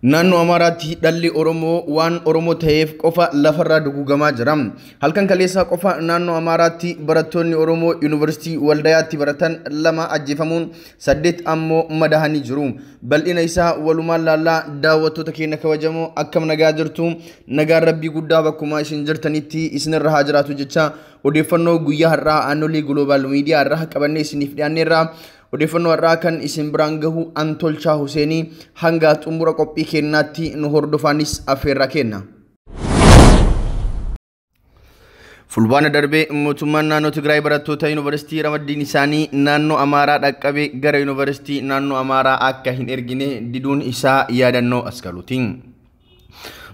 Naannoo Amaaraatti dhalli Oromoo waan Oromoo ta'eef qofa lafarraa dugugamaa jira. Halkan kaleessaa qofa naannoo Amaaraatti barattoonni Oromoo Yuunivarsiitii Waldayaatti baratan 2 ajjeefamuun 8 ammoo madahanii jiru. Bal'ina isaa walumaan laallaa daawwattoota keenya kabajamoo akkam nagaa jirtu? Nagaan Rabbii guddaa bakkuma isin jirtanitti isinirra haa jiraatu jecha odeeffannoo guyyaa har'aa Anolii Global Media irraa qabannee isiniif dhiyaanneerra. Odeeffannoo irraa kan isin biraan gahu Antolchaa Huseenii hanga xumura qophii keenyaatti nu hordofaanis affeerraa kenna. Fulbaana darbee mootummaan naannoo Tigraay barattoota Yuunivarsiitii Ramaddiin isaanii naannoo Amaaraa dhaqqabee gara Yuunivarsiitii naannoo Amaaraa akka hin ergine diduun isaa yaadannoo askaluutiin.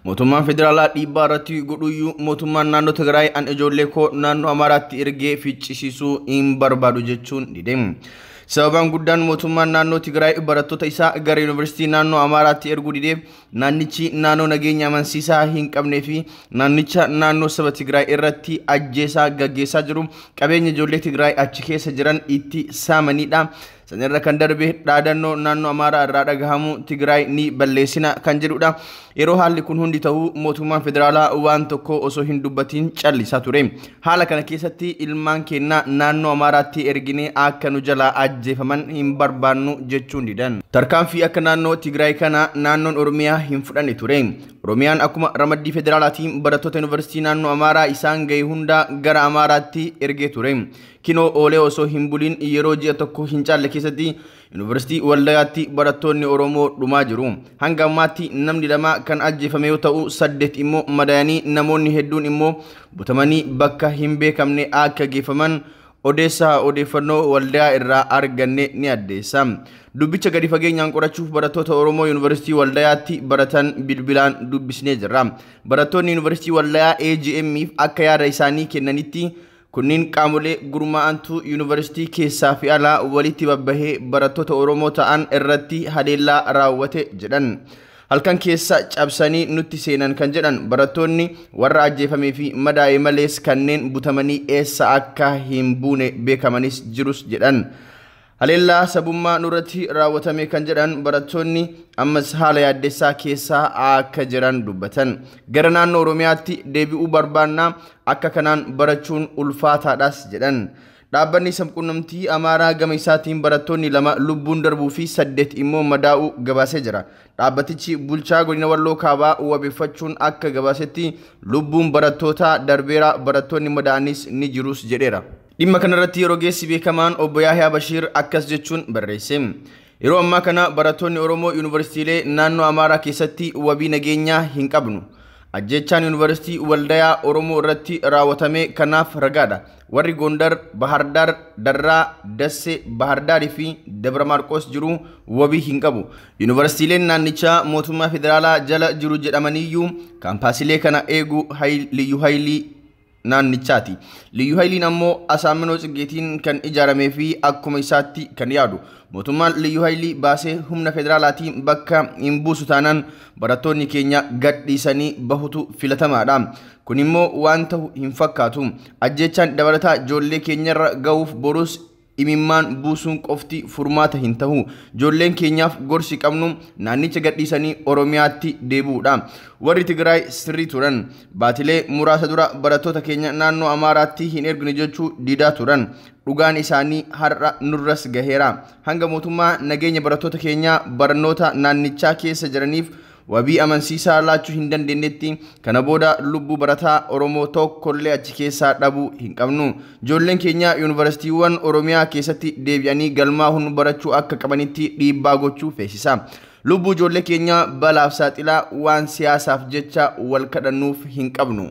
Mootummaan federaalaa dhiibbaa irratti godhuyyuu mootummaan naannoo Tigraay an ijoollee koo naannoo Amaaraatti ergee ficcisiisuu hin barbaadu jechuun dide. Sababan guddaan mootummaan naannoo Tigraay barattoota isaa gara Yuunivarsiitii naannoo Amaaraatti erguu dide naannichi naannoo nageenya amansiisaa hin qabnee fi naannicha naannoo saba Tigraay irratti ajjeesaa gaggeessaa jiru qabeenya ijoollee Tigraay achi keessa jiran itti saamanidha. Sanirra kan darbe dhaadannoo naannoo Amaaraa irraa dhagahamu Tigraay ni balleessina kan jedhudha. Yeroo haalli kun hundi ta'uu mootummaan federaalaa waan tokko osoo hin dubbatiin callisaa ture. Haala kana keessatti ilmaan keenya naannoo Amaaraatti ergine akka nu jalaa ajjeefaman hin barbaannu jechuun didan. Tarkaanfii akka naannoo Tigraay kana naannoon Oromiyaa hin fudhanne ture. Oromiyaan akkuma ramaddii federaalaatiin barattoota Yuunivarsiitii naannoo Amaaraa isaan ga'e hunda gara Amaaraatti ergee ture. Kinoo oolee osoo hin bulin yeroo ji'a tokko hin caalle keessatti Yuunivarsiitii Waldayaatti barattoonni Oromoo dhumaa jiru. Hanga ammaatti namni 2 kan ajjeefame yoo ta'u 8 immoo madaa'anii namoonni hedduun immoo butamanii bakka hin beekamne akka geeffaman odeeffannoo Waldayaa irraa arganne ni addeessa. Dubbicha gadi fageenyaan qorachuuf barattoota Oromoo Yuunivarsiitii Waldayaatti baratan bilbilaan dubbisnee jirra. Barattoonni Yuunivarsiitii Waldayaa AGM'if akka yaada isaanii kennanitti kunniin qaamolee gurmaa'antu Yuunivarsiitii keessaa fi alaa walitti babbahee barattoota Oromoo ta'an irratti haleellaa raawwate jedhan. Halkan keessa cabsanii nutti seenan kan jedhan barattoonni warra ajjeefamee fi madaa'e malees kanneen butamanii eessa akka hin buune beekamanis jirus jedhan. Haleellaa sabummaa nurratti raawwatame kan jedhan barattoonni ammas haala yaaddessaa keessaa akka jiran dubbatan. Gara naannoo Oromiyaatti deebi'uu barbaannaa akka kanaan barachuun ulfaataadhas jedhan. Dhaabbanni sabquunnamtii Amaaraa gama isaatiin barattoonni 2 lubbuun darbuu fi 8 immoo madaa'uu gabaasee jira. Dhaabbatichi bulchaa godina Walloo Kaabaa wabeeffachuun akka gabaasetti lubbuun barattoota darbeera barattoonni madaa'anis ni jirus jedheera. Dhimma kanarratti yeroo geessi beekamaan obbo Yahyaa Bashiir akkas jechuun barreesse. Yeroo ammaa kana barattoonni Oromoo Yuunivarsiitiilee naannoo Amaaraa keessatti wabii nageenyaa hin qabnu. Ajjechaan Yuunivarsiitii Waldayaa Oromoo irratti raawwatame kanaaf ragaadha. Warri Gondar, Bahardar, Darraa, Dassee, Bahardaarii fi Dabra Maarqos jiru wabii hin qabu. Yuunivarsiitiileen naannichaa mootummaa federaalaa jala jiru jedhamaniyyuu kaampaasiilee kana eegu Liyyuu Haayilii naannichaati. Liyyuu Haayiliin ammoo Asaaminoo Tsigeetiin kan ijaaramee fi akkuma isaatti kan yaadu. Mootummaan Liyyuu Haayilii baasee humna federaalaatiin bakka hin buusu taanaan barattoonni keenya gadhiisanii bahutu filatamaadha. Kun immoo waan ta'u hin fakkaatu. Ajjechaan dabalataa ijoollee keenyarra ga'uuf borus imimmaan buusuun qofti furmaata hin ta'u. Ijoolleen keenyaaf gorsi qabnu naannicha gadhiisanii Oromiyaatti deebi'uudha. Warri Tigraay sirrii turan baatilee muraasa dura barattoota keenya naannoo Amaaraatti hin ergine jechuu didaa turan. Dhugaan isaanii har'a nurras gaheera. Hanga mootummaa nageenya barattoota keenya barnoota naannichaa keessa jiraniif wabii amansiisaa laachuu hin dandeenyetti kana booda lubbuu barataa Oromoo tokkollee achi keessaa dhabuu hin qabnu. Ijoolleen keenya Yuunivarsiitiiwwan Oromiyaa keessatti deebi'anii galmaa'uun barachuu akka qabanitti dhiibbaa gochuu feesisa. Lubbuu ijoollee keenya balaaf saaxilaa waan siyaasaaf jecha wal kadhannuuf hin qabnu.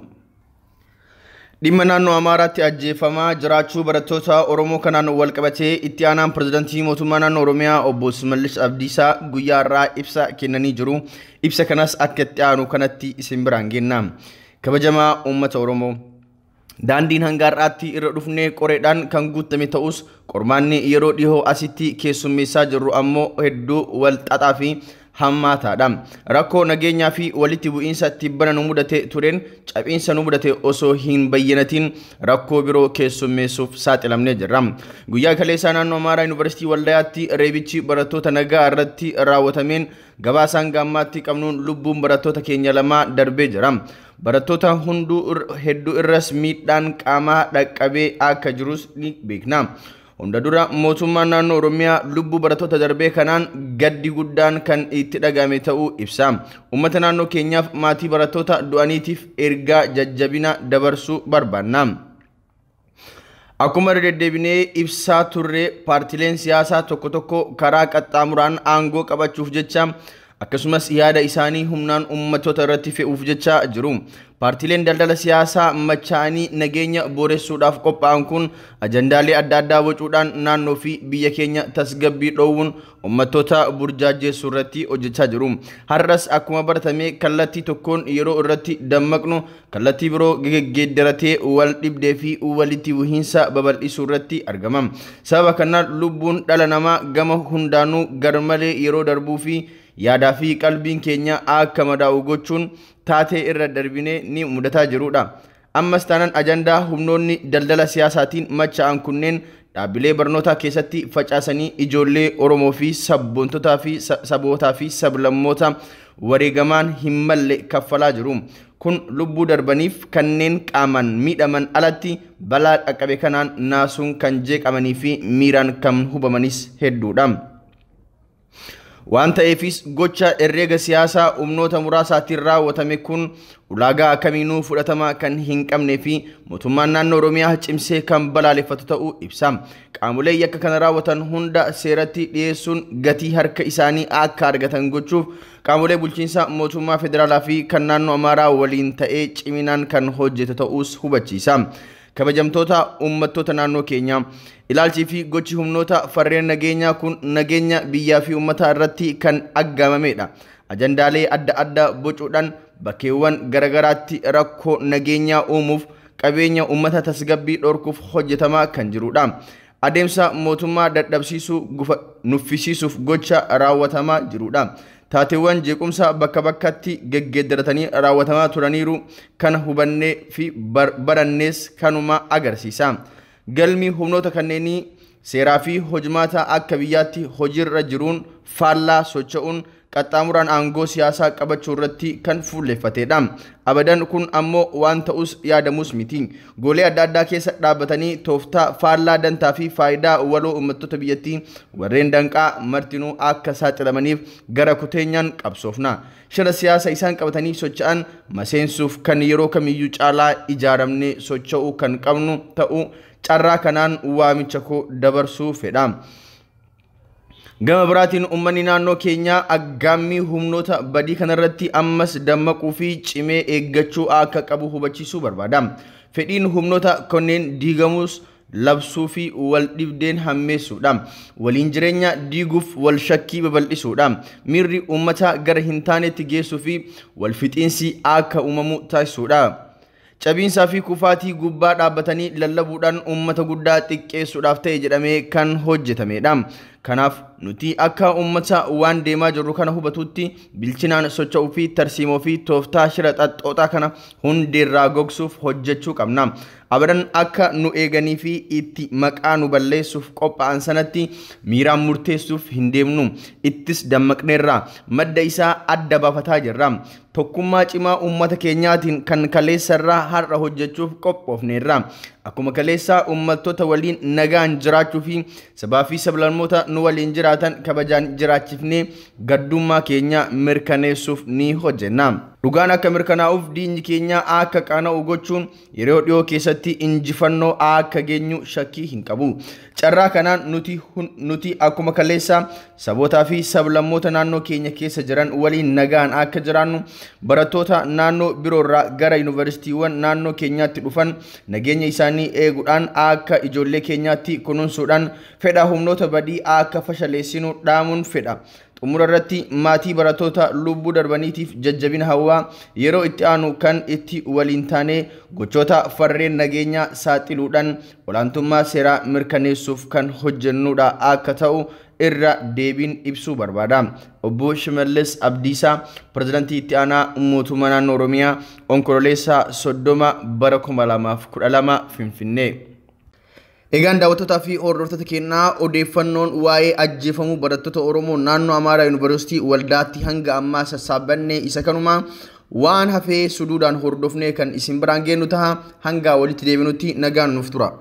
Dhimma naannoo Amaaraatti ajjeefamaa jiraachuu barattoota Oromoo kanaan wal qabatee itti aanaan pirezidaantii mootummaa naannoo Oromiyaa obbo Shimallis Abdiisaa guyyaa irraa ibsa kennanii jiru. Ibsa kanas akka itti aanu kanatti isin biraan geenna. Kabajamaa uummata Oromoo. Daandiin hanga har'aatti irra dhufnee qoreedhaan kan guutame ta'us qormaanni yeroo dhihoo asitti keessummeessaa jirru ammoo hedduu wal xaxaa fi hammaataadha. Rakkoo nageenyaa fi walitti bu'iinsa tibbana nu mudate tureen cabiinsa nu mudate osoo hin bayyanatin rakkoo biroo keessummeessuuf saaxilamnee jirra. Guyyaa kaleessaa naannoo Amaaraa Yuunivarsiitii Waldayaatti reebichi barattoota nagaa irratti raawwatameen gabaasaan gammaatti qabnuun lubbuun barattoota keenya lamaa darbee jira. Barattoota hedduu irras miidhaan qaamaa dhaqqabee akka jirus ni beekna. Hunda dura mootummaan naannoo Oromiyaa lubbuu barattoota darbee kanaan gaddi guddaan kan itti dhagahame ta'uu ibsa. Uummata naannoo keenyaaf maatii barattoota du'aniitiif ergaa jajjabina dabarsuu barbaanna. Akkuma deddeebinee ibsaa turre paartileen siyaasaa tokko tokko karaa qaxxaamuraan aangoo qabachuuf jecha akkasumas yaada isaanii humnaan uummattoota irratti fe'uuf jecha jiru. Paartileen daldala siyaasaa machaanii nageenya booressuudhaaf qophaa'an kun ajandaalee adda addaa bocuudhaan naannoo fi biyya keenya tasgabbii dhoowwuun uummattoota burjaajeessuu irratti hojjechaa jiru. Har'as akkuma baratame kallattii tokkoon yeroo irratti dammaqnu kallattii biroo geggeeddaratee wal dhibdee fi walitti bu'iinsa babal'isuu irratti argama. Sababa kanaan lubbuun dhala namaa gama hundaanuu garmalee yeroo darbuu fi yaadaa fi qalbiin keenya akka madaa'u gochuun taatee irra darbinee ni mudataa jirudha. Ammas taanaan ajandaa humnoonni daldala siyaasaatiin macha'an kunneen dhaabbilee barnootaa keessatti facaasanii ijoollee Oromoo fi sabootaa fi sablammoota wareegamaan hin malle kaffalaa jiru. Kun lubbuu darbaniif kanneen qaamaan miidhaman alatti balaa dhaqqabe kanaan naasuun kan jeeqamanii fi miiraan kan hubamanis hedduudha. Waan ta'eefis gocha herreega siyaasaa humnoota muraasaatiin raawwatame kun ulaagaa akkamiinuu fudhatama kan hin qabnee fi mootummaan naannoo Oromiyaa cimsee kan balaaleffatu ta'uu ibsa. Qaamolee yakka kana raawwatan hunda seeratti dhiyeessuun gatii harka isaanii akka argatan gochuuf qaamolee bulchiinsa mootummaa federaalaa fi kan naannoo Amaaraa waliin ta'ee ciminaan kan hojjetu ta'uus hubachiisa. Kabajamtoota uummattoota naannoo keenya ilaalchii fi gochi humnoota farreen nageenyaa kun nageenya biyyaa fi uummataa irratti kan aggaamamedha. Ajandaalee adda addaa bocuudhaan bakkeewwan garagaraatti rakkoo nageenyaa uumuuf qabeenya uummata tasgabbii dhorkuuf hojjetamaa kan jirudha. Adeemsa mootummaa dadhabsiisuu nuffisiisuuf gocha raawwatamaa jirudha. Taateewwan jeequmsa bakka bakkatti geggeeddaratanii raawwatamaa turaniiru kana hubannee fi barannees kanuma agarsiisa. Galmi humnoota kanneenii seeraa fi hojmaata akka biyyaatti hojiirra jiruun faallaa socho'uun qaxxaamuraan aangoo siyaasaa qabachuu irratti kan fuulleffatedha. Abadan kun ammoo waan ta'us yaadamus miti. Goolee adda addaa keessa dhaabbatanii tooftaa faallaa dantaa fi faayidaa waloo uummattoota biyyattii warreen danqaa martinuu akka saaxilamaniif gara kuteenyaan qabsoofna. Shira siyaasa isaan qabatanii socho'an maseensuuf kan yeroo kamiyyuu caalaa ijaaramnee socho'uu kan qabnu ta'uu carraa kanaan waamicha koo dabarsuu fedha. Gama biraatiin uummanni naannoo keenyaa aggaammii humnoota badii kanarratti ammas dammaquu fi cimee eeggachuu akka qabu hubachiisuu barbaada. Fedhiin humnoota kanneen diigamuus labsuu fi wal dhibdeen hammeessuudha. Waliin jireenya diiguuf wal shakkii babal'isuudha. Miirri uummataa gara hin taanetti geessuu fi wal fixiinsi akka uumamu taasisuudha. Cabiinsaa fi kufaatii gubbaa dhaabbatanii lallabuudhaan uummata guddaa xiqqeessuudhaaf ta'e jedhamee kan hojjetamedha. Kanaaf nuti akka uummata waan deemaa jirru kana hubatutti bilchinaan socho'uu fi tarsiimoo fi tooftaa shira xaxxootaa kana hundeerraa gogsuuf hojjechuu qabna. Abadan akka nu eeganii fi itti maqaa nu balleessuuf qophaa'an sanatti miiraan murteessuuf hin deemnu. Ittis dammaqneerra madda isaa adda baafataa jirra. Tokkummaa cimaa uummata keenyaatiin kan kaleessarraa har'a hojjechuuf qophoofneerra. Akkuma kaleessaa uummattoota waliin nagaan jiraachuu fi sabaa fi sablammoota nu waliin jiraatan kabajaan jiraachifnee gaddummaa keenya mirkaneessuuf ni hojjenna. Dhugaan akka mirkanaa'uuf diinni keenya akka qaana'u gochuun yeroo dhiyoo keessatti injifannoo akka geenyu shakkii hin qabu. Carraa kanaan nuti akkuma kaleessaa sabootaa fi sablammoota naannoo keenya keessa jiran waliin nagaan akka jiraannu barattoota naannoo biroorraa gara yuunivarsiitiiwwan naannoo keenyaatti dhufan nageenya isaanii eeguudhaan akka ijoollee keenyaatti kunuunsuudhaan fedha humnoota badii akka fashaleessinu dhaamuun fedha. Xumura irratti maatii barattoota lubbuu darbaniitiif jajjabina hawaa yeroo itti aanu kan itti waliin taanee gochoota farreen nageenyaa saaxiluudhaan olaantummaa seeraa mirkaneessuuf kan hojjennuudha akka ta'u irra deebiin ibsuu barbaada. Obbo Shimallis Abdiisaa pirezidaantii itti aanaa mootummaa naannoo Oromiyaa onkololeessa 30 bara 2012 Finfinnee. Egaan daawwattoota fi hordoftoota keenyaa odeeffannoon waa'ee ajjeefamuu barattoota Oromoo naannoo Amaaraa Yuunivarsiitii Waldaatti hanga ammaa sassaabbannee isa kanuma waan hafee suduudhaan hordofnee kan isin biraan geenyu ta'a hanga walitti deebinutti nagaan nuuf tura.